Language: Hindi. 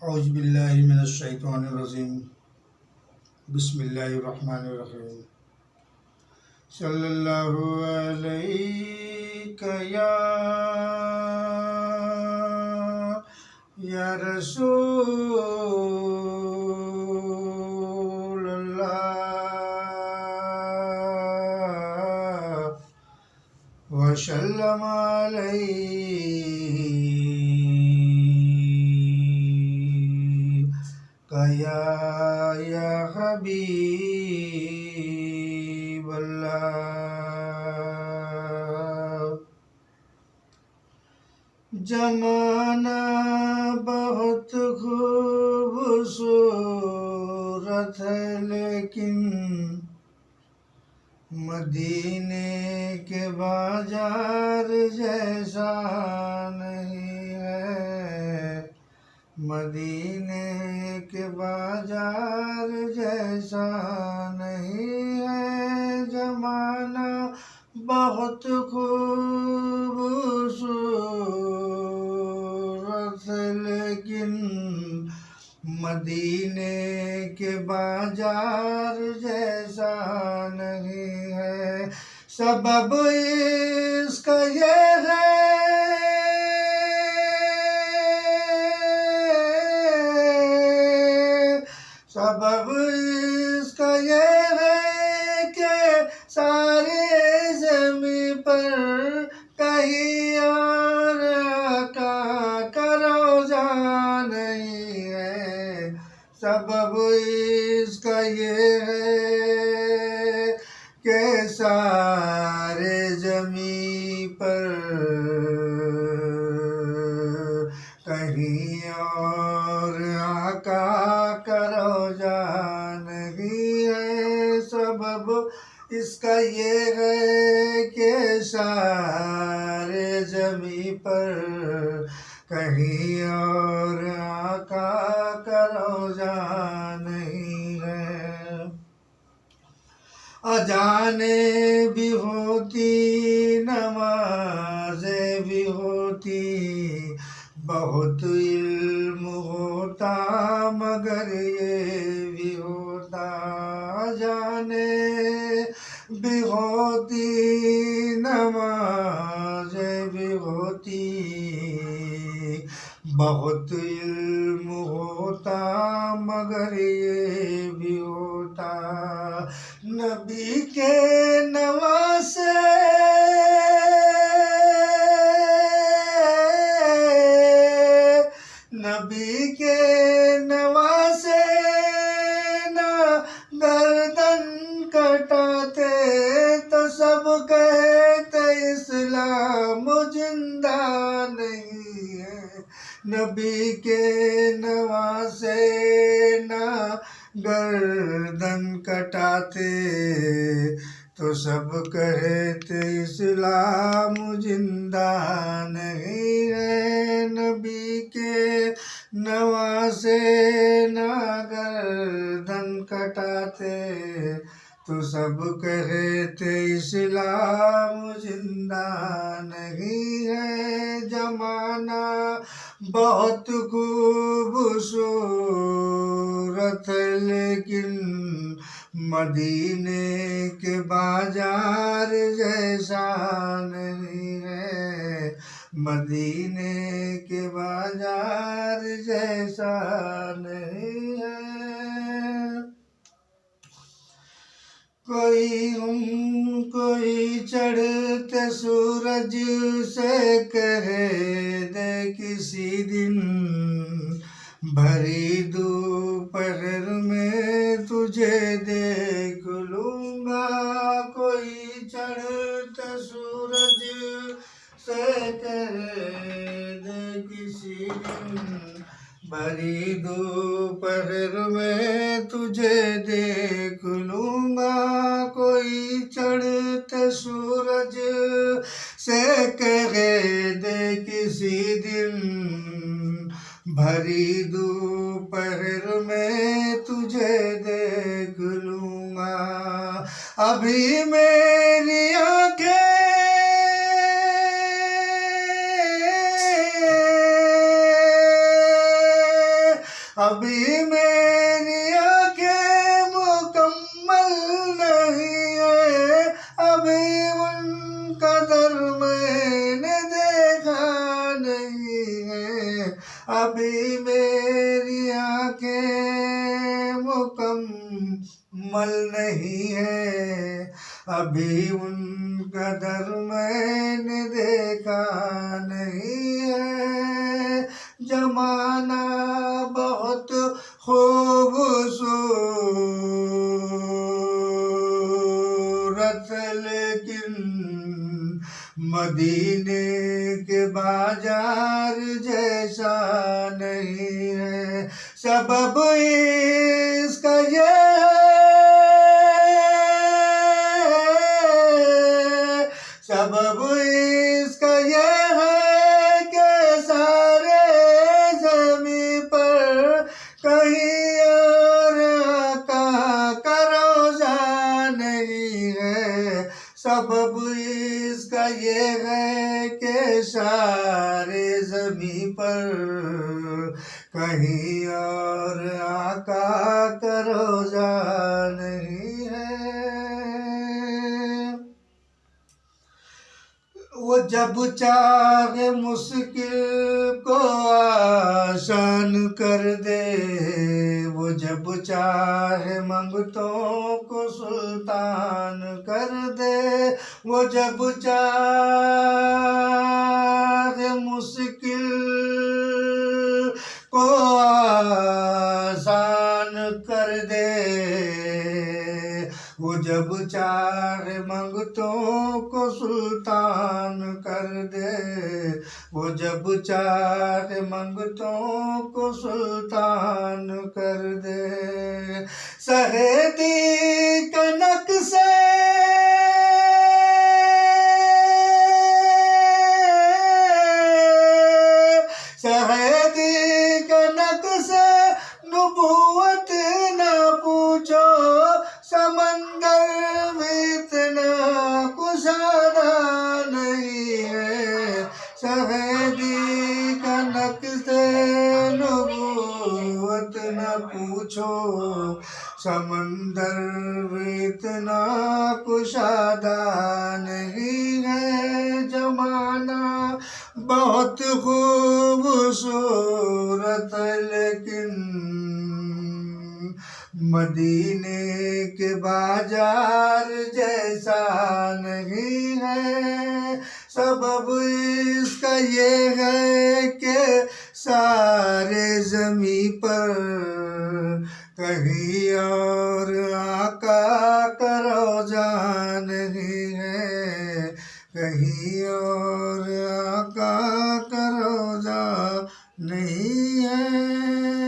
औज़ुबिल्लाहि मिनश्शैतानिर्रजीम बिस्मिल्लाहिर्रहमानिर्रहीम सल्लल्लाहु अलैका या रसूलल्लाह वसल्लम अलैका या हबीबल्लाह। जमाना बहुत खूबसूरत है लेकिन मदीने के बाजार जैसा नहीं है। मदीने के बाजार जैसा नहीं है। जमाना बहुत खूबसूरत है लेकिन मदीने के बाजार जैसा नहीं है। सबब इसका ये है सबब इसका ये है कि सारे ज़मीं पर कहीं और आका का रोज़ा नहीं है। सबब इसका ये है कि सारे ज़मीं पर कहीं और आका का रोज़ा नहीं है। सबब इसका ये है कि सारे ज़मीं पर कहीं और आका का रोज़ा नहीं है। अजाने भी होती नमाज़ें भी होती बहुत इल्म होता मगर ये भी होता। अजाने भी होती नमाज़ें भी होती बहुत इल्म होता मगर ये भी होता। नबी के नवासे नबी के नवासे ना गर्दन कटाते तो सब कहते इस्लाम जिंदा नहीं है। नबी के नवासे ना गर्दन कटाते तो सब कहते इस्लाम जिंदा नहीं है। नबी के नवासे ना गर्दन कटाते तो सब कहते इस्लाम जिंदा नहीं है। जमाना बहुत खूबसूरत है लेकिन मदीने के बाजार जैसा नहीं है। मदीने के बाजार जैसा नहीं है। कोई चढ़ते सूरज से कहे दे किसी दिन भरी दोपहर में तुझे देख लूँगा। कोई चढ़ते सूरज से कहे दे किसी दिन भरी दोपहर में तुझे देख लूँगा। कोई चढ़ते सूरज से कहे दे किसी दिन भरी दोपहर में तुझे देख लूँगा। अभी मेरी आँखें अभी मेरी आंखें मुकम्मल नहीं है, अभी उनका दर मैंने देखा नहीं है, अभी मेरी आंखें मुकम्मल नहीं है, अभी उनका दर मैंने देखा नहीं है। जमाना बहुत खूबसूरत लेकिन मदीने के बाजार जैसा नहीं है। सबब इसका ये है, सबब इसका ये है कि सारे ज़मीं पर कहीं और आका का रोज़ा नहीं है। सबब इसका ये है कि सारे ज़मीं पर कहीं और आका का रोज़ा नहीं है। वो जब चाहे मुश्किल को आसान कर दे, वो जब चाहे मंगतों को सुल्तान कर दे, वो जब चाहे मुश्किल को आसान कर दे, वो जब चाहे मंगतों को सुल्तान कर दे, वो जब चाहे मंगतों को सुल्तान कर दे। सहेदी कनक से सहेदी कनक से नबूवत न पूछो, समंदर में इतना कुशादा नहीं है। सहेदी कनक से नबूवत न पूछो, समंदर में इतना कुशादा नहीं है। जमाना बहुत खूबसूरत लेकिन मदीने के बाजार जैसा नहीं है। सबब इसका ये है कि सारे ज़मीं पर कहीं और आका का रोज़ा नहीं है, कहीं और आका का रोज़ा नहीं